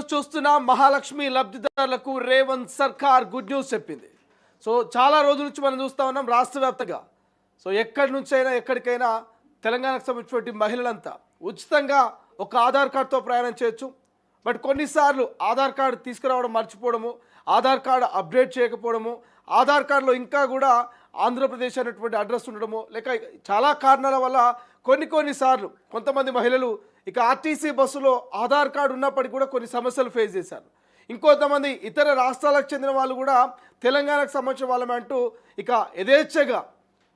ఈరోజు చూస్తున్న మహాలక్ష్మి లబ్ధిదారులకు రేవంత్ సర్కార్ గుడ్ న్యూస్ చెప్పింది. సో చాలా రోజుల నుంచి మనం చూస్తూ ఉన్నాం రాష్ట్ర వ్యాప్తంగా. సో ఎక్కడి నుంచైనా ఎక్కడికైనా తెలంగాణకు సంబంధించిన మహిళలంతా ఉచితంగా ఒక ఆధార్ కార్డుతో ప్రయాణం చేయొచ్చు. బట్ కొన్నిసార్లు ఆధార్ కార్డు తీసుకురావడం మర్చిపోవడము, ఆధార్ కార్డు అప్డేట్ చేయకపోవడము, ఆధార్ కార్డులో ఇంకా కూడా ఆంధ్రప్రదేశ్ అనేటువంటి అడ్రస్ ఉండడము, లేక చాలా కారణాల వల్ల కొన్నిసార్లు కొంతమంది మహిళలు ఇక ఆర్టీసీ బస్సులో ఆధార్ కార్డు ఉన్నప్పటికీ కూడా కొన్ని సమస్యలు ఫేస్ చేశారు. ఇంకొంతమంది ఇతర రాష్ట్రాలకు చెందిన వాళ్ళు కూడా తెలంగాణకు సంబంధించిన వాళ్ళమే అంటూ ఇక యథేచ్ఛగా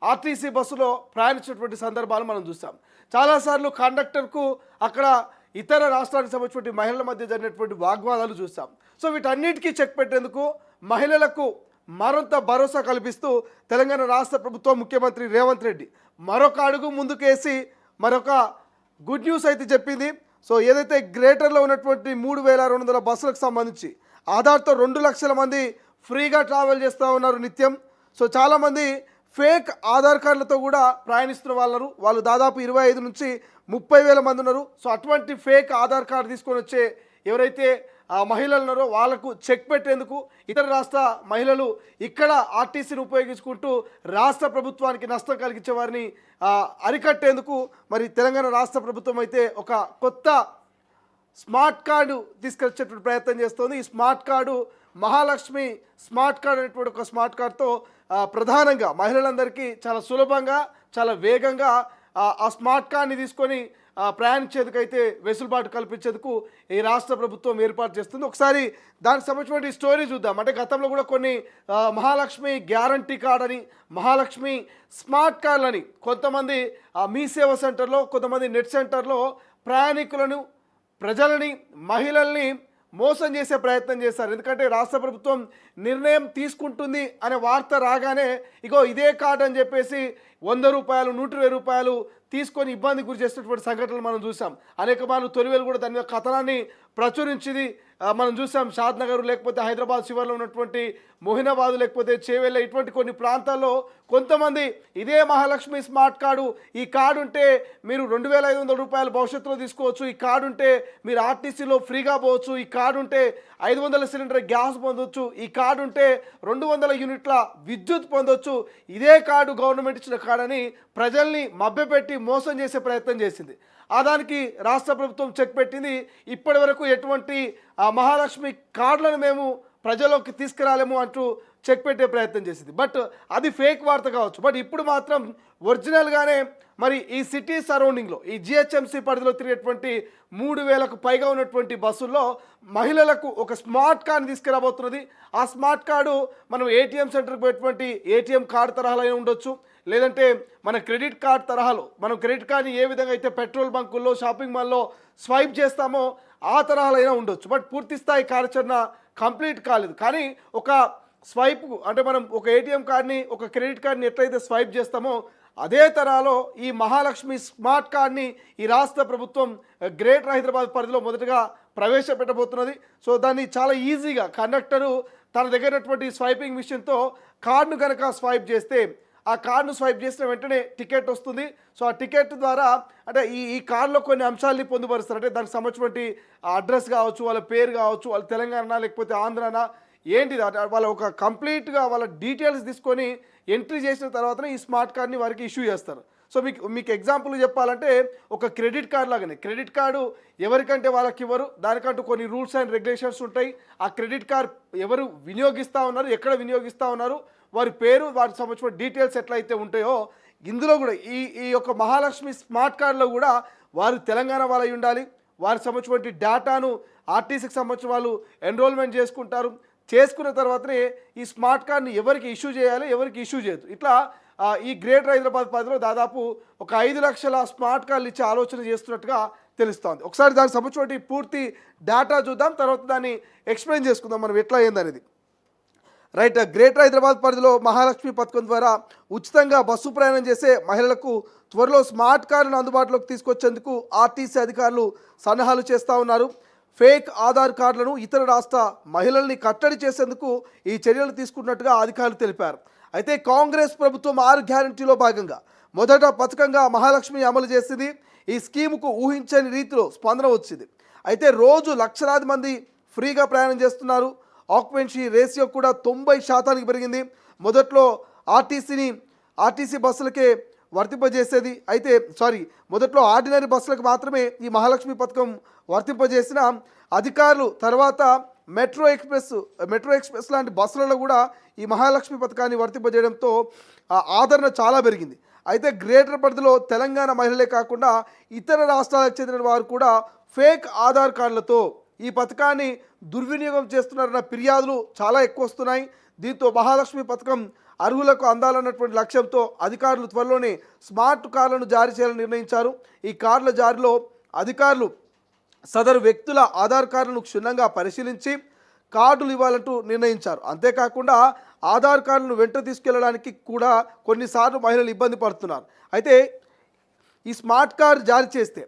ఆర్టీసీ బస్సులో ప్రయాణించినటువంటి సందర్భాలు మనం చూస్తాం. చాలాసార్లు కండక్టర్కు అక్కడ ఇతర రాష్ట్రానికి సంబంధించిన మహిళల మధ్య జరిగినటువంటి వాగ్వాదాలు చూస్తాం. సో వీటన్నిటికీ చెక్ పెట్టేందుకు మహిళలకు మరింత భరోసా కల్పిస్తూ తెలంగాణ రాష్ట్ర ప్రభుత్వం ముఖ్యమంత్రి రేవంత్ రెడ్డి మరొక అడుగు ముందుకేసి మరొక గుడ్ న్యూస్ అయితే చెప్పింది. సో ఏదైతే గ్రేటర్లో ఉన్నటువంటి 3200 బస్సులకు సంబంధించి ఆధార్తో 2 లక్షల మంది ఫ్రీగా ట్రావెల్ చేస్తూ ఉన్నారు నిత్యం. సో చాలామంది ఫేక్ ఆధార్ కార్డులతో కూడా ప్రయాణిస్తున్న వాళ్ళు దాదాపు 25 నుంచి 30,000 మంది ఉన్నారు. సో అటువంటి ఫేక్ ఆధార్ కార్డు తీసుకొని వచ్చే ఎవరైతే ఆ మహిళలు ఉన్నారో వాళ్ళకు చెక్ పెట్టేందుకు ఇతర రాష్ట్ర మహిళలు ఇక్కడ ఆర్టీసీని ఉపయోగించుకుంటూ రాష్ట్ర ప్రభుత్వానికి నష్టం కలిగించే వారిని అరికట్టేందుకు మరి తెలంగాణ రాష్ట్ర ప్రభుత్వం అయితే ఒక కొత్త స్మార్ట్ కార్డు తీసుకొచ్చేటువంటి ప్రయత్నం చేస్తోంది. ఈ smart card Mahalakshmi smart card అనేటువంటి ఒక స్మార్ట్ కార్డుతో ప్రధానంగా మహిళలందరికీ చాలా సులభంగా చాలా వేగంగా ఆ స్మార్ట్ కార్డ్ని తీసుకొని ప్రయాణించేందుకైతే వెసులుబాటు కల్పించేందుకు ఈ రాష్ట్ర ప్రభుత్వం ఏర్పాటు చేస్తుంది. ఒకసారి దానికి సంబంధించిన స్టోరీ చూద్దాం. అంటే గతంలో కూడా కొన్ని మహాలక్ష్మి గ్యారంటీ కార్డ్ అని, మహాలక్ష్మి స్మార్ట్ కార్డులని కొంతమంది మీ సేవ సెంటర్లో, కొంతమంది నెట్ సెంటర్లో ప్రయాణికులను, ప్రజలని, మహిళల్ని మోసం చేసే ప్రయత్నం చేశారు. ఎందుకంటే రాష్ట్ర ప్రభుత్వం నిర్ణయం తీసుకుంటుంది అనే వార్త రాగానే ఇగో ఇదే కార్డు అని చెప్పేసి 100 రూపాయలు, 120 రూపాయలు తీసుకొని ఇబ్బంది గురి చేసినటువంటి సంఘటనలు మనం చూసాం. అనేక మార్లు తొలివేలు కూడా దాని మీద కథనాన్ని ప్రచురించింది మనం చూసాం. షాద్నగర్ లేకపోతే హైదరాబాద్ శివార్లో ఉన్నటువంటి మొహినాబాద్ లేకపోతే చేవెళ్ళ ఇటువంటి కొన్ని ప్రాంతాల్లో కొంతమంది ఇదే మహాలక్ష్మి స్మార్ట్ కార్డు, ఈ కార్డు ఉంటే మీరు 2,500 రూపాయలు భవిష్యత్తులో తీసుకోవచ్చు, ఈ కార్డు ఉంటే మీరు ఆర్టీసీలో ఫ్రీగా పోవచ్చు, ఈ కార్డు ఉంటే 500 సిలిండర్ గ్యాస్ పొందొచ్చు, ఈ కార్డు ఉంటే 200 యూనిట్ల విద్యుత్ పొందొచ్చు, ఇదే కార్డు గవర్నమెంట్ ఇచ్చిన కార్డు అని ప్రజల్ని మభ్యపెట్టి మోసం చేసే ప్రయత్నం చేసింది. దానికి రాష్ట్ర ప్రభుత్వం చెక్ పెట్టింది. ఇప్పటి వరకు ఎటువంటి మహాలక్ష్మి కార్డులను మేము ప్రజల్లోకి తీసుకురాలేము అంటూ చెక్ పెట్టే ప్రయత్నం చేసింది. బట్ అది ఫేక్ వార్త కావచ్చు. బట్ ఇప్పుడు మాత్రం ఒరిజినల్గానే మరి ఈ సిటీ సరౌండింగ్లో ఈ జిహెచ్ఎంసీ పరిధిలో తిరిగేటువంటి 3,000కు పైగా ఉన్నటువంటి బస్సుల్లో మహిళలకు ఒక స్మార్ట్ కార్డు తీసుకురాబోతున్నది. ఆ స్మార్ట్ కార్డు మనం ఏటీఎం సెంటర్కి పోయేటువంటి ఏటీఎం కార్డు తరహాలో అయినా ఉండొచ్చు, లేదంటే మన క్రెడిట్ కార్డ్ తరహాలో మనం క్రెడిట్ కార్డ్ని ఏ విధంగా అయితే పెట్రోల్ బంకుల్లో, షాపింగ్ మాల్లో స్వైప్ చేస్తామో ఆ తరహాలో అయినా ఉండొచ్చు. బట్ పూర్తి స్థాయి కార్యాచరణ కంప్లీట్ కాలేదు. కానీ ఒక స్వైప్ అంటే మనం ఒక ఏటీఎం కార్డ్ని, ఒక క్రెడిట్ కార్డ్ని ఎట్లయితే స్వైప్ చేస్తామో అదే తరహాలో ఈ మహాలక్ష్మి స్మార్ట్ కార్డ్ని ఈ రాష్ట్ర ప్రభుత్వం గ్రేటర్ హైదరాబాద్ పరిధిలో మొదటగా ప్రవేశపెట్టబోతున్నది. సో దాన్ని చాలా ఈజీగా కండక్టరు తన దగ్గర ఉన్నటువంటి స్వైపింగ్ మిషన్తో కార్డును కనుక స్వైప్ చేస్తే ఆ కార్డును స్వైప్ చేసిన వెంటనే టికెట్ వస్తుంది. సో ఆ టికెట్ ద్వారా అంటే ఈ కార్డులో కొన్ని అంశాలని పొందుపరుస్తారు. అంటే దానికి సంబంధించినటువంటి అడ్రస్ కావచ్చు, వాళ్ళ పేరు కావచ్చు, వాళ్ళ తెలంగాణ లేకపోతే ఆంధ్రానా ఏంటిది వాళ్ళ ఒక కంప్లీట్గా వాళ్ళ డీటెయిల్స్ తీసుకొని ఎంట్రీ చేసిన తర్వాతనే ఈ స్మార్ట్ కార్డ్ని వారికి ఇష్యూ చేస్తారు. సో మీకు ఎగ్జాంపుల్ చెప్పాలంటే ఒక క్రెడిట్ కార్డ్ లాగానే క్రెడిట్ కార్డు ఎవరికంటే వాళ్ళకి ఇవ్వరు, దానికంటూ కొన్ని రూల్స్ అండ్ రెగ్యులేషన్స్ ఉంటాయి. ఆ క్రెడిట్ కార్డ్ ఎవరు వినియోగిస్తూ ఉన్నారు, ఎక్కడ వినియోగిస్తూ ఉన్నారు, వారి పేరు, వారికి సంబంధించిన డీటెయిల్స్ ఎట్లయితే ఉంటాయో ఇందులో కూడా ఈ యొక్క మహాలక్ష్మి స్మార్ట్ కార్డులో కూడా వారు తెలంగాణ వాళ్ళై ఉండాలి. వారికి సంబంధించిన డేటాను ఆర్టీసీకి సంబంధించిన వాళ్ళు ఎన్రోల్మెంట్ చేసుకుంటారు. చేసుకున్న తర్వాతనే ఈ స్మార్ట్ కార్డ్ని ఎవరికి ఇష్యూ చేయాలి, ఎవరికి ఇష్యూ చేయదు. ఇట్లా ఈ గ్రేటర్ హైదరాబాద్ పరిధిలో దాదాపు ఒక 5 లక్షల స్మార్ట్ కార్డులు ఇచ్చే ఆలోచన చేస్తున్నట్టుగా తెలుస్తోంది. ఒకసారి దానికి సంబంధించిన పూర్తి డేటా చూద్దాం, తర్వాత దాన్ని ఎక్స్ప్లెయిన్ చేసుకుందాం మనం ఎట్లా అయిందనేది. రైట్, గ్రేటర్ హైదరాబాద్ పరిధిలో మహాలక్ష్మి పథకం ద్వారా ఉచితంగా బస్సు ప్రయాణం చేసే మహిళలకు త్వరలో స్మార్ట్ కార్డును అందుబాటులోకి తీసుకొచ్చేందుకు ఆర్టీసీ అధికారులు సన్నాహాలు చేస్తూ ఉన్నారు. ఫేక్ ఆధార్ కార్డులను ఇతర రాష్ట్ర మహిళల్ని కట్టడి చేసేందుకు ఈ చర్యలు తీసుకున్నట్టుగా అధికారులు తెలిపారు. అయితే కాంగ్రెస్ ప్రభుత్వం 6 గ్యారంటీలో భాగంగా మొదట పథకంగా మహాలక్ష్మి అమలు చేసింది. ఈ స్కీముకు ఊహించని రీతిలో స్పందన వచ్చింది. అయితే రోజు లక్షలాది మంది ఫ్రీగా ప్రయాణం చేస్తున్నారు. ఆక్యుపెన్సీ రేషియో కూడా 90% పెరిగింది. మొదట్లో ఆర్టీసీ బస్సులకే వర్తింపజేసేది. అయితే మొదట్లో ఆర్డినరీ బస్సులకు మాత్రమే ఈ మహాలక్ష్మి పథకం వర్తింపజేసిన అధికారులు తర్వాత మెట్రో ఎక్స్ప్రెస్ లాంటి బస్సులలో కూడా ఈ మహాలక్ష్మి పథకాన్ని వర్తింపజేయడంతో ఆదరణ చాలా పెరిగింది. అయితే గ్రేటర్ పరిధిలో తెలంగాణ మహిళలే కాకుండా ఇతర రాష్ట్రాలకు చెందిన వారు కూడా ఫేక్ ఆధార్ కార్డులతో ఈ పథకాన్ని దుర్వినియోగం చేస్తున్నారన్న ఫిర్యాదులు చాలా ఎక్కువ వస్తున్నాయి. దీంతో మహాలక్ష్మి పథకం అర్హులకు అందాలన్నటువంటి లక్ష్యంతో అధికారులు త్వరలోనే స్మార్ట్ కార్డులను జారీ చేయాలని నిర్ణయించారు. ఈ కార్డుల జారీలో అధికారులు సదరు వ్యక్తుల ఆధార్ కార్డులను క్షుణ్ణంగా పరిశీలించి కార్డులు ఇవ్వాలంటూ నిర్ణయించారు. అంతేకాకుండా ఆధార్ కార్డులను వెంట తీసుకెళ్లడానికి కూడా కొన్నిసార్లు మహిళలు ఇబ్బంది పడుతున్నారు. అయితే ఈ స్మార్ట్ కార్డు జారీ చేస్తే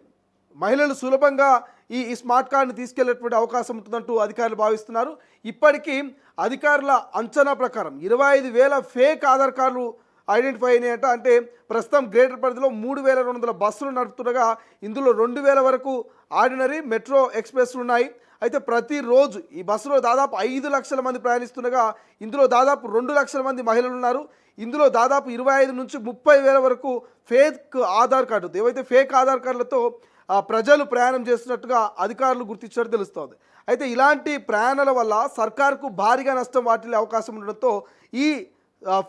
మహిళలు సులభంగా ఈ స్మార్ట్ కార్డుని తీసుకెళ్లేటువంటి అవకాశం ఉంటుందంటూ అధికారులు భావిస్తున్నారు. ఇప్పటికీ అధికారుల అంచనా ప్రకారం 25,000 ఫేక్ ఆధార్ కార్డులు ఐడెంటిఫై అయినాయట. అంటే ప్రస్తుతం గ్రేటర్ పరిధిలో 3,200 బస్సులు నడుపుతుండగా ఇందులో 2,000 వరకు ఆర్డినరీ మెట్రో ఎక్స్ప్రెస్లు ఉన్నాయి. అయితే ప్రతిరోజు ఈ బస్సులో దాదాపు 5 లక్షల మంది ప్రయాణిస్తుండగా ఇందులో దాదాపు 2 లక్షల మంది మహిళలు ఉన్నారు. ఇందులో దాదాపు 25 నుంచి 30,000 వరకు ఫేక్ ఆధార్ కార్డు, ఏవైతే ఫేక్ ఆధార్ కార్డులతో ప్రజలు ప్రయాణం చేస్తున్నట్టుగా అధికారులు గుర్తించినట్టు తెలుస్తోంది. అయితే ఇలాంటి ప్రయాణాల వల్ల సర్కార్కు భారీగా నష్టం వాటిల్లే అవకాశం ఉండడంతో ఈ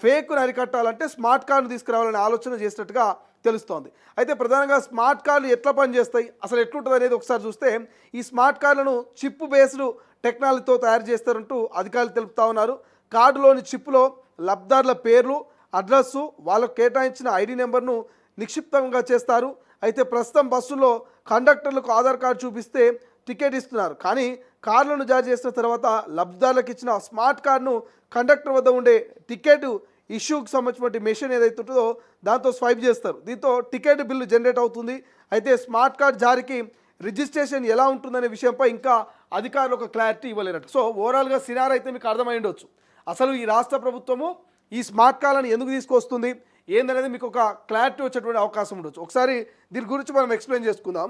ఫేక్ను అరికట్టాలంటే స్మార్ట్ కార్డును తీసుకురావాలనే ఆలోచన చేసినట్టుగా తెలుస్తోంది. అయితే ప్రధానంగా స్మార్ట్ కార్డులు ఎట్లా పనిచేస్తాయి, అసలు ఎట్లుంటుంది అనేది ఒకసారి చూస్తే ఈ స్మార్ట్ కార్డులను చిప్ బేస్డ్ టెక్నాలజీతో తయారు చేస్తారంటూ అధికారులు తెలుపుతా ఉన్నారు. కార్డులోని చిప్లో లబ్ధిదారుల పేర్లు, అడ్రస్సు, వాళ్ళకు కేటాయించిన ఐడి నెంబర్ను నిక్షిప్తంగా చేస్తారు. అయితే ప్రస్తుతం బస్సులో కండక్టర్లకు ఆధార్ కార్డు చూపిస్తే టికెట్ ఇస్తున్నారు. కానీ కార్డులను జారీ చేసిన తర్వాత లబ్ధిదారులకు ఇచ్చిన స్మార్ట్ కార్డును కండక్టర్ వద్ద ఉండే టికెట్ ఇష్యూకి సంబంధించిన మెషిన్ ఏదైతే ఉంటుందో దాంతో స్వైప్ చేస్తారు. దీంతో టికెట్ బిల్లు జనరేట్ అవుతుంది. అయితే స్మార్ట్ కార్డ్ జారీకి రిజిస్ట్రేషన్ ఎలా ఉంటుందనే విషయంపై ఇంకా అధికారులు ఒక క్లారిటీ ఇవ్వలేనట్టు. సో ఓవరాల్గా సినార్ అయితే మీకు అర్థమై ఉండొచ్చు. అసలు ఈ రాష్ట్ర ప్రభుత్వము ఈ స్మార్ట్ కార్డులను ఎందుకు తీసుకొస్తుంది ఏందనేది మీకు ఒక క్లారిటీ వచ్చేటువంటి అవకాశం ఉండొచ్చు. ఒకసారి దీని గురించి మనం ఎక్స్ప్లెయిన్ చేసుకుందాం.